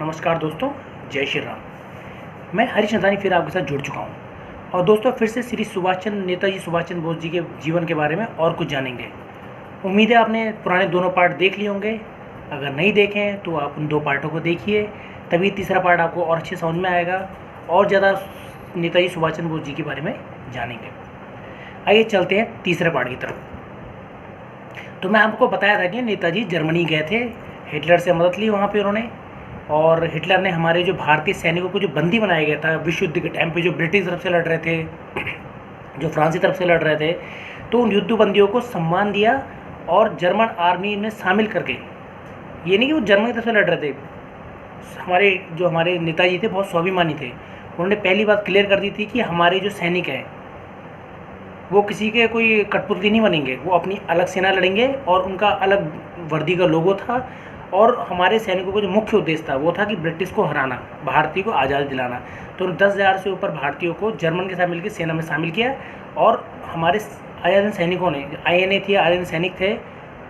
नमस्कार दोस्तों, जय श्री राम। मैं हरीश नथानी फिर आपके साथ जुड़ चुका हूँ और दोस्तों फिर से श्री नेताजी सुभाष चंद्र बोस जी के जीवन के बारे में और कुछ जानेंगे। उम्मीद है आपने पुराने दोनों पार्ट देख लिए होंगे। अगर नहीं देखे हैं तो आप उन 2 पार्टों को देखिए, तभी तीसरा पार्ट आपको और अच्छे समझ में आएगा और ज़्यादा नेताजी सुभाष चंद्र बोस जी के बारे में जानेंगे। आइए चलते हैं तीसरे पार्ट की तरफ। तो मैं आपको बताया था कि नेताजी जर्मनी गए थे, हिटलर से मदद ली वहाँ पे उन्होंने, और हिटलर ने हमारे जो भारतीय सैनिकों को जो बंदी बनाया गया था विश्व युद्ध के टाइम पे, जो ब्रिटिश तरफ से लड़ रहे थे, जो फ्रांसी तरफ से लड़ रहे थे, तो उन युद्ध बंदियों को सम्मान दिया और जर्मन आर्मी में शामिल करके, ये नहीं कि वो जर्मन की तरफ से लड़ रहे थे, हमारे नेताजी थे बहुत स्वाभिमानी थे। उन्होंने पहली बात क्लियर कर दी थी कि हमारे जो सैनिक हैं वो किसी के कोई कठपुतली नहीं बनेंगे, वो अपनी अलग सेना लड़ेंगे और उनका अलग वर्दी का लोगो था। और हमारे सैनिकों का जो मुख्य उद्देश्य था वो था कि ब्रिटिश को हराना, भारतीय को आज़ादी दिलाना। तो 10,000 से ऊपर भारतीयों को जर्मन के साथ मिलकर सेना में शामिल किया और हमारे आज़ाद सैनिकों ने, INA थी, आज़ाद सैनिक थे,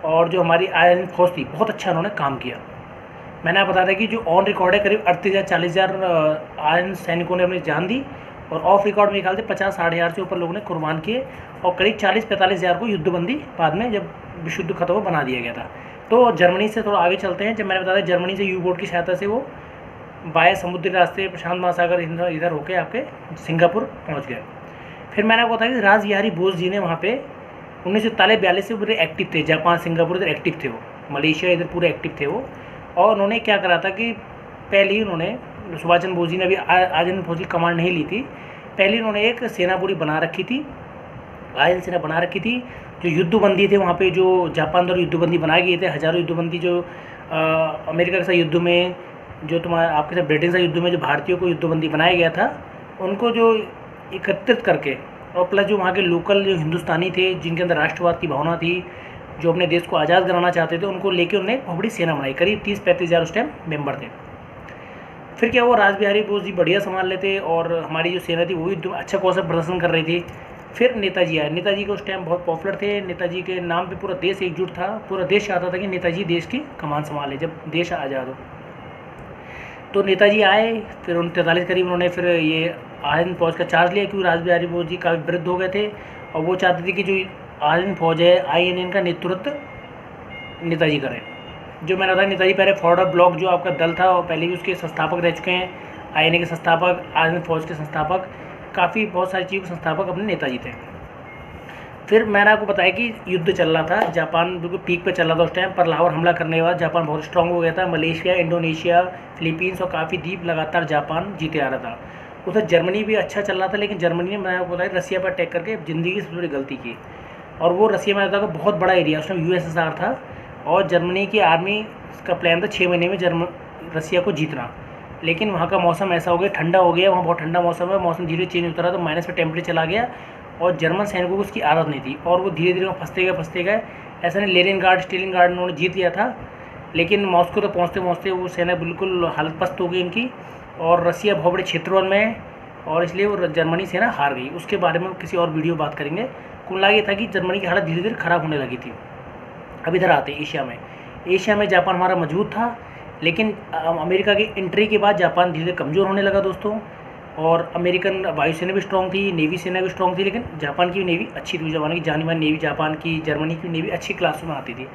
और जो हमारी आज़ाद फौज थी, बहुत अच्छा उन्होंने काम किया। मैंने आप बताया था कि जो ऑन रिकॉर्ड है करीब 38,000-40,000 आज़ाद सैनिकों ने अपनी जान दी, और ऑफ रिकॉर्ड में निकाल थे 50-60 हज़ार से ऊपर लोगों ने कुर्बान किए, और करीब 40-45 हज़ार को युद्धबंदी बाद में जब विश्व युद्ध खत्म बना दिया गया था। तो जर्मनी से थोड़ा आगे चलते हैं। जब मैंने बताया जर्मनी से यू बोट की सहायता से वो बाय समुद्री रास्ते प्रशांत महासागर इधर होके आपके सिंगापुर पहुंच गए। फिर मैंने आपको बताया कि रास बिहारी बोस जी ने वहाँ पे 1943 से पूरे एक्टिव थे, जापान सिंगापुर इधर एक्टिव थे, वो मलेशिया इधर पूरे एक्टिव थे वो। और उन्होंने क्या करा था कि पहले ही उन्होंने, सुभाष चंद्र बोस जी ने अभी आज़ाद फौज की कमांड नहीं ली थी, पहले उन्होंने एक सेना पूरी बना रखी थी, आज़ाद सेना बना रखी थी। जो युद्धबंदी थे वहाँ पे, जो जापान द्वारा युद्धबंदी बनाए गए थे, हज़ारों युद्धबंदी, जो अमेरिका के साथ युद्ध में, जो तुम्हारे आपके साथ ब्रिटेन से युद्ध में जो भारतीयों को युद्धबंदी बनाया गया था, उनको जो एकत्रित करके, और प्लस जो वहाँ के लोकल जो हिंदुस्तानी थे जिनके अंदर राष्ट्रवाद की भावना थी, जो अपने देश को आज़ाद कराना चाहते थे, उनको लेकर उन्होंने बहुत बड़ी सेना बनाई। करीब 30-35 हज़ार उस टाइम मेम्बर थे। फिर क्या हुआ, रास बिहारी बोस जी बढ़िया संभाल लेते और हमारी जो सेना थी वो भी अच्छा कौशल प्रदर्शन कर रही थी। फिर नेताजी आए। नेताजी के उस टाइम बहुत पॉपुलर थे, नेताजी के नाम पे पूरा देश एकजुट था, पूरा देश चाहता था कि नेताजी देश की कमान संभाले जब देश आज़ाद हो। तो नेताजी आए, फिर 1943 करीब उन्होंने फिर ये आज़ाद फौज का चार्ज लिया, क्योंकि रास बिहारी बोस जी काफ़ी वृद्ध हो गए थे और वो चाहते थे कि जो आज़ाद फौज है, INA का नेतृत्व नेताजी करें। जो मैंने बताया, नेताजी पहले फॉरवर्ड ब्लॉक जो आपका दल था और पहले भी उसके संस्थापक रह चुके हैं, INA के संस्थापक, आज़ाद फौज के संस्थापक, काफ़ी बहुत सारी चीज़ों के संस्थापक अपने नेताजी थे। फिर मैंने आपको बताया कि युद्ध चल रहा था, जापान बिल्कुल पीक पे चल रहा था उस टाइम पर। लाहौर हमला करने के बाद जापान बहुत स्ट्रांग हो गया था। मलेशिया, इंडोनेशिया, फिलीपींस और काफ़ी द्वीप लगातार जापान जीते आ रहा था। उधर जर्मनी भी अच्छा चल रहा था, लेकिन जर्मनी ने, मैंने आपको बताया, रसिया पर अटैक करके ज़िंदगी की सबसे बड़ी गलती की। और वो रसिया में था बहुत बड़ा एरिया, उस टाइम USSR था, और जर्मनी की आर्मी का प्लान था 6 महीने में रसिया को जीतना। लेकिन वहाँ का मौसम ऐसा हो गया, ठंडा हो गया, वहाँ बहुत ठंडा मौसम है, मौसम धीरे चेंज होता रहा, तो माइनस पे टेम्परेचर चला गया, और जर्मन सैनिकों को उसकी आदत नहीं थी, और वो धीरे धीरे फंसते गए। ऐसा नहीं लेनिनग्राड, स्टालिनग्राड उन्होंने जीत लिया था, लेकिन मॉस्को तो पहुँचते पहुँचते वो सेना बिल्कुल हालत पस्त हो गई इनकी, और रसिया बहुत बड़े क्षेत्रफल में है, और इसलिए वो जर्मनी सेना हार गई। उसके बारे में किसी और वीडियो बात करेंगे। कुल मिला ये था कि जर्मनी की हालत धीरे धीरे ख़राब होने लगी थी। अब इधर आते हैं एशिया में जापान हमारा मजबूत था, लेकिन अमेरिका की एंट्री के बाद जापान धीरे धीरे कमज़ोर होने लगा दोस्तों। और अमेरिकन वायुसेना भी स्ट्रॉन्ग थी, नेवी सेना भी स्ट्रॉन्ग थी, लेकिन जापान की नेवी अच्छी थी। जमाने की जानी मानी नेवी जापान की, जर्मनी की नेवी अच्छी क्लास में आती थी।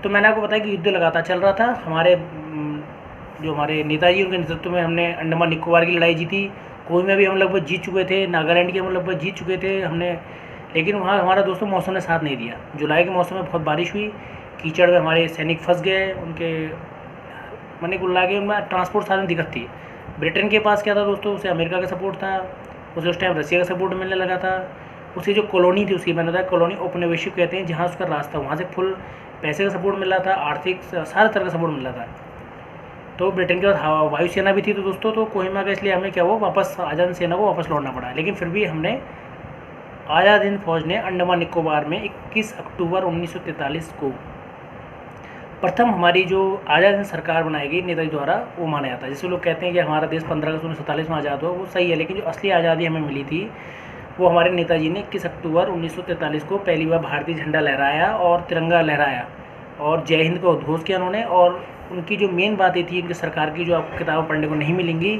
तो मैंने आपको बताया कि युद्ध लगातार चल रहा था। जो हमारे नेताजी, उनके नेतृत्व में हमने अंडमान निकोबार की लड़ाई जीती। कोई में भी हम लगभग जीत चुके थे, नागालैंड की हम लगभग जीत चुके थे हमने, लेकिन वहाँ हमारा दोस्तों मौसम ने साथ नहीं दिया। जुलाई के मौसम में बहुत बारिश हुई, कीचड़ में हमारे सैनिक फंस गए, उनके मैंने कुल ला के उनमें ट्रांसपोर्ट साधन दिक्कत थी। ब्रिटेन के पास क्या था दोस्तों, उसे अमेरिका का सपोर्ट था, उसे उस टाइम रसिया का सपोर्ट मिलने लगा था। उसे जो कॉलोनी थी उसकी, मैंने बताया कॉलोनी औपनिवेशिक कहते हैं, जहाँ उसका रास्ता, वहाँ से फुल पैसे का सपोर्ट मिल रहा था, आर्थिक सारे तरह का सपोर्ट मिल रहा था। तो ब्रिटेन के बाद वायुसेना भी थी तो दोस्तों, तो कोहिमा का, इसलिए हमें क्या, वो वापस आज़ाद सेना को वापस लौटना पड़ा। लेकिन फिर भी हमने, आज़ाद हिंद फौज ने अंडमान निकोबार में 21 अक्टूबर 1943 को प्रथम हमारी जो आज़ाद हिंद सरकार बनाई गई नेताजी द्वारा, वो माना जाता है। जैसे लोग कहते हैं कि हमारा देश 15 अगस्त 1947 में आज़ाद हुआ, वो सही है, लेकिन जो असली आज़ादी हमें मिली थी वो हमारे नेताजी ने 21 अक्टूबर 1943 को पहली बार भारतीय झंडा लहराया और तिरंगा लहराया और जय हिंद का उद्घोष किया उन्होंने, और उनकी जो मेन बातें थी इनकी सरकार की, जो आपको किताबें पढ़ने को नहीं मिलेंगी,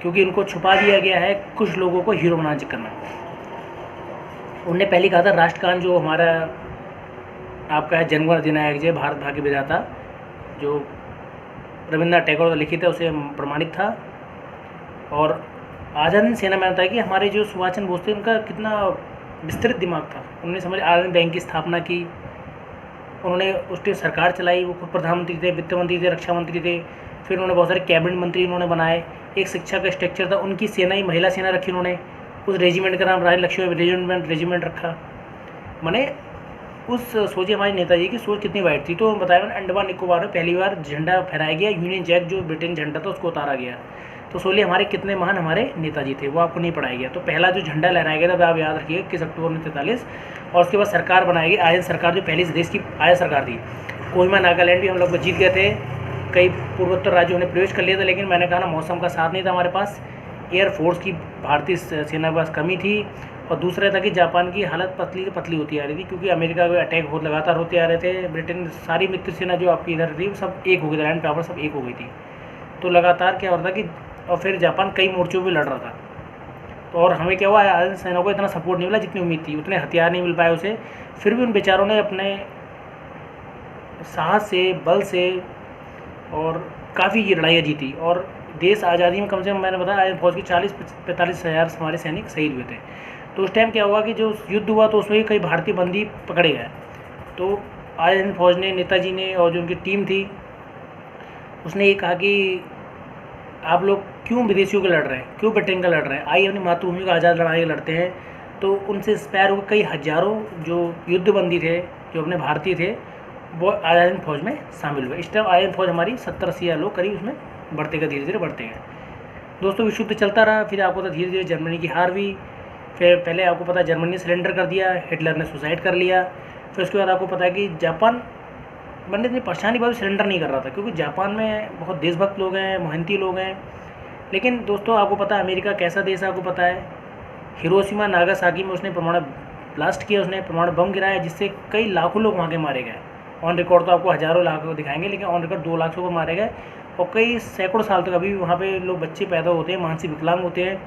क्योंकि इनको छुपा दिया गया है कुछ लोगों को हीरो बनाने चक्कर में। उनने पहले कहा था राष्ट्रगान जो हमारा आपका है जनगण अधिनायक जय भारत भाग्य विधाता, जो रविन्द्रनाथ टैगोर द्वारा लिखित है, उसे प्रमाणित था। और आज़ाद हिंद सेना में बताया कि हमारे जो सुभाष चंद्र बोस थे उनका कितना विस्तृत दिमाग था। उन्होंने समझ आज़ाद बैंक की स्थापना की, उन्होंने उस टाइम सरकार चलाई, वो खुद प्रधानमंत्री थे, वित्त मंत्री थे, रक्षा मंत्री थे, फिर उन्होंने बहुत सारे कैबिनेट मंत्री उन्होंने बनाए, एक शिक्षा का स्ट्रक्चर था, उनकी सेना ही महिला सेना रखी उन्होंने, उस रेजिमेंट का नाम रानी लक्ष्मी रेजिमेंट रखा। मैंने उस सोचिए हमारे नेताजी की सोच कितनी वाइड थी। तो बताया मैंने अंडमान निकोबार में पहली बार झंडा फहराया गया, यूनियन जैक जो ब्रिटेन झंडा था उसको उतारा गया। तो सोलिए हमारे कितने महान हमारे नेताजी थे, वो आपको नहीं पढ़ाया गया। तो पहला जो झंडा लहराया गया था आप याद रखिए 21 अक्टूबर 1943, और उसके बाद सरकार बनाई गई आज़ाद सरकार, जो पहली देश की आज़ाद सरकार थी। कोहिमा नागालैंड भी हम लोग जीत गए थे, कई पूर्वोत्तर राज्यों ने प्रवेश कर लिया था, लेकिन मैंने कहा ना मौसम का साथ नहीं था हमारे पास, एयरफोर्स की भारतीय सेना के पास कमी थी, और दूसरा था कि जापान की हालत पतली से पतली होती आ रही थी, क्योंकि अमेरिका के अटैक बहुत लगातार होते आ रहे थे। ब्रिटेन सारी मित्र सेना जो आपकी इधर थी सब एक हो गई थी, लैंड पावर सब एक हो गई थी। तो लगातार क्या हो रहा था कि, और फिर जापान कई मोर्चों पर लड़ रहा था। तो और हमें क्या हुआ, आज़ाद सेना को इतना सपोर्ट नहीं मिला जितनी उम्मीद थी, उतने हथियार नहीं मिल पाए उसे। फिर भी उन बेचारों ने अपने साहस से, बल से और काफ़ी ये लड़ाइयाँ जीती, और देश आज़ादी में कम से कम मैंने बताया आज़ाद फौज की 40-45 हज़ार हमारे सैनिक शहीद हुए थे। तो उस टाइम क्या हुआ कि जो युद्ध हुआ तो उसमें कई भारतीय बंदी पकड़े गए। तो आज़ाद हिंद फौज ने, नेताजी ने और जो उनकी टीम थी उसने ये कहा कि आप लोग क्यों विदेशियों के लड़ रहे हैं, क्यों ब्रिटेन का लड़ रहे हैं, आइए अपनी मातृभूमि को आज़ाद लड़ाई लड़ते हैं। तो उनसे इंस्पायर होकर कई हज़ारों जो युद्धबंदी थे, जो अपने भारतीय थे, वो आज़ाद हिंद फौज में शामिल हुए। इस टाइम आज़ाद हिंद फौज हमारी 70-80 लोग करीब उसमें बढ़ते गए, धीरे धीरे बढ़ते गए। दोस्तों विश्व युद्ध चलता रहा, फिर आपको तो धीरे धीरे जर्मनी की हार हुई। फिर पहले आपको पता है जर्मनी ने सरेंडर कर दिया, हिटलर ने सुसाइड कर लिया। फिर उसके बाद आपको पता है कि जापान बनने इतनी परेशानी बात सरेंडर नहीं कर रहा था, क्योंकि जापान में बहुत देशभक्त लोग हैं, मेहनती लोग हैं। लेकिन दोस्तों आपको पता है अमेरिका कैसा देश है, आपको पता है हिरोशिमा नागासाकी में उसने परमाणु ब्लास्ट किया, उसने परमाणु बम गिराया, जिससे कई लाखों लोग वहाँ के मारे गए। ऑन रिकॉर्ड तो आपको हज़ारों लाख दिखाएंगे, लेकिन ऑन रिकॉर्ड 2 लाख को मारे गए, और कई सैकड़ों साल तक अभी भी वहाँ पे लोग बच्चे पैदा होते हैं, मानसिक विकलांग होते हैं।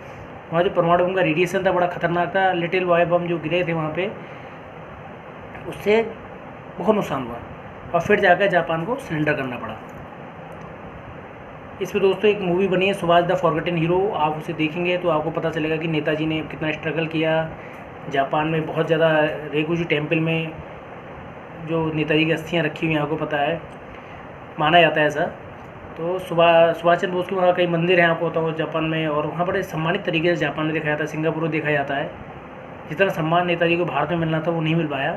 वहाँ जो परमाणु बम का रेडिएशन था बड़ा खतरनाक था, लिटिल बॉय बम जो गिरे थे वहाँ पे, उससे बहुत नुकसान हुआ, और फिर जाकर जापान को सरेंडर करना पड़ा। इस पर दोस्तों एक मूवी बनी है सुभाष द फॉरगॉटन हीरो, आप उसे देखेंगे तो आपको पता चलेगा कि नेताजी ने कितना स्ट्रगल किया। जापान में बहुत ज़्यादा रेगुजी टेम्पल में जो नेताजी की अस्थियाँ रखी हुई हैं, आपको पता है, माना जाता है ऐसा। तो सुभाष चंद्र बोस के वहाँ कई मंदिर हैं, आपको बताऊँ जापान में, और वहाँ बड़े सम्मानित तरीके से जापान में देखा जाता है, सिंगापुर में देखा जाता है। जितना सम्मान नेताजी को भारत में मिलना था वो नहीं मिल पाया।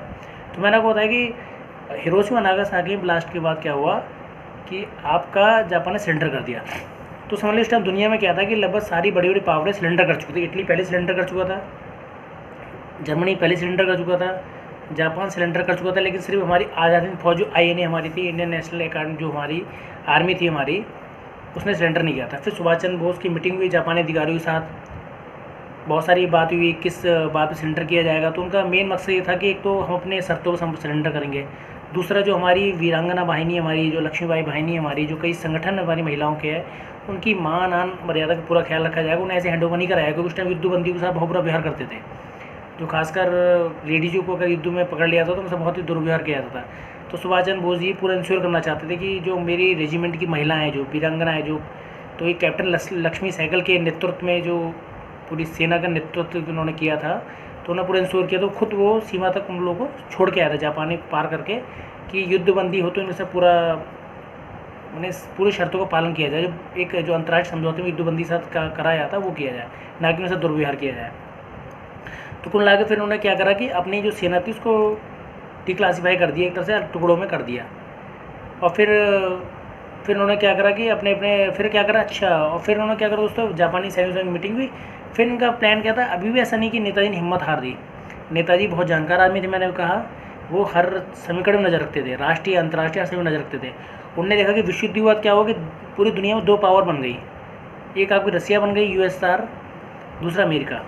तो मैंने आपको बताया कि हिरोशिमा नागासाकी ब्लास्ट के बाद क्या हुआ कि आपका जापान ने सरेंडर कर दिया। तो समझ लीजिए इस टाइम दुनिया में क्या था कि लगभग सारी बड़ी बड़ी पावरें सिलेंडर कर चुकी थी। इटली पहले सिलेंडर कर चुका था, जर्मनी पहले सिलेंडर कर चुका था, जापान सिलेंडर कर चुका था, लेकिन सिर्फ हमारी आज़ाद हिंद फौज जो INA हमारी थी, इंडियन नेशनल अकादमी जो हमारी आर्मी थी हमारी, उसने सिलेंडर नहीं किया था। फिर सुभाष चंद्र बोस की मीटिंग हुई जापानी अधिकारियों के साथ, बहुत सारी बात हुई किस बात पर सिलेंडर किया जाएगा। तो उनका मेन मकसद ये था कि एक तो हम अपने शर्तों पर सिलेंडर करेंगे, दूसरा जो हमारी वीरांगना बाहिनी हमारी, जो लक्ष्मीबाई बाहिनी हमारी, जो कई संगठन हमारी महिलाओं के हैं, उनकी मान आन मर्यादा का पूरा ख्याल रखा जाएगा। उन्हें ऐसे हैंड ओवर नहीं कराया, क्योंकि उस टाइम युद्धबंदियों के साथ बहुत बुरा व्यवहार करते थे। जो खासकर लेडीजों को अगर युद्ध में पकड़ लिया था तो उनसे बहुत ही दुर्व्यवहार किया जाता था। तो सुभाष चंद्र बोस जी पूरा इंश्योर करना चाहते थे कि जो मेरी रेजिमेंट की महिलाएं जो वीरांगना है, जो तो ये कैप्टन लक्ष्मी सहगल के नेतृत्व में जो पूरी सेना का नेतृत्व उन्होंने किया था, तो उन्होंने पूरा इंश्योर किया। तो खुद वो सीमा तक उन लोगों को छोड़ के आया था जापानी पार करके, कि युद्धबंदी हो तो इनमें से पूरा मैंने पूरी शर्तों का पालन किया जाए, जो एक जो अंतर्राष्ट्रीय समझौते में युद्धबंदी साथ कराया जाता है वो किया जाए, ना कि उनसे दुर्व्यवहार किया जाए। तो कुल मिला के फिर उन्होंने क्या करा कि अपनी जो सेना थी उसको डिक्लासीफाई कर दिया, एक तरह से टुकड़ों में कर दिया। और फिर उन्होंने क्या करा कि अपने फिर क्या करा, अच्छा, और फिर उन्होंने क्या करा दोस्तों, जापानी सैनिकों की मीटिंग हुई। फिर इनका प्लान क्या था, अभी भी ऐसा नहीं कि नेताजी ने हिम्मत हार दी। नेताजी बहुत जानकार आदमी थे, मैंने कहा, वो हर समीकरण में नज़र रखते थे, राष्ट्रीय अंतर्राष्ट्रीय सभी में नज़र रखते थे। उनने देखा कि विश्व युद्ध के बाद क्या हुआ कि पूरी दुनिया में 2 पावर बन गई, एक आपकी रसिया बन गई USSR, दूसरा अमेरिका।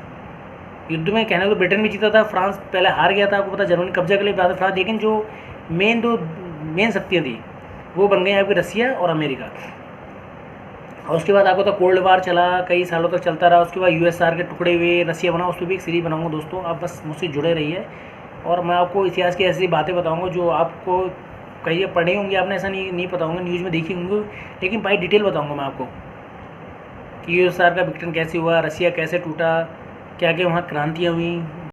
युद्ध में कहने को ब्रिटेन भी जीता था, फ्रांस पहले हार गया था, आपको पता, जर्मनी कब्जा के लिए बाद फ्रांस, लेकिन जो मेन शक्तियाँ थी वो बन गए आपके रसिया और अमेरिका। और उसके बाद आपको तो कोल्ड वार चला, कई सालों तक चलता रहा। उसके बाद यूएसआर के टुकड़े हुए, रसिया बना, उस पर भी एक सीरीज़ बनाऊंगा दोस्तों, आप बस मुझसे जुड़े रहिए। और मैं आपको इतिहास की ऐसी बातें बताऊंगा जो आपको कहीं पढ़े होंगे आपने, ऐसा नहीं पता होंगे, न्यूज़ में देखी होंगे, लेकिन भाई डिटेल बताऊंगा मैं आपको कि यूएसआर का विघटन कैसे हुआ, रसिया कैसे टूटा, क्या क्या वहाँ क्रांतियाँ हुई।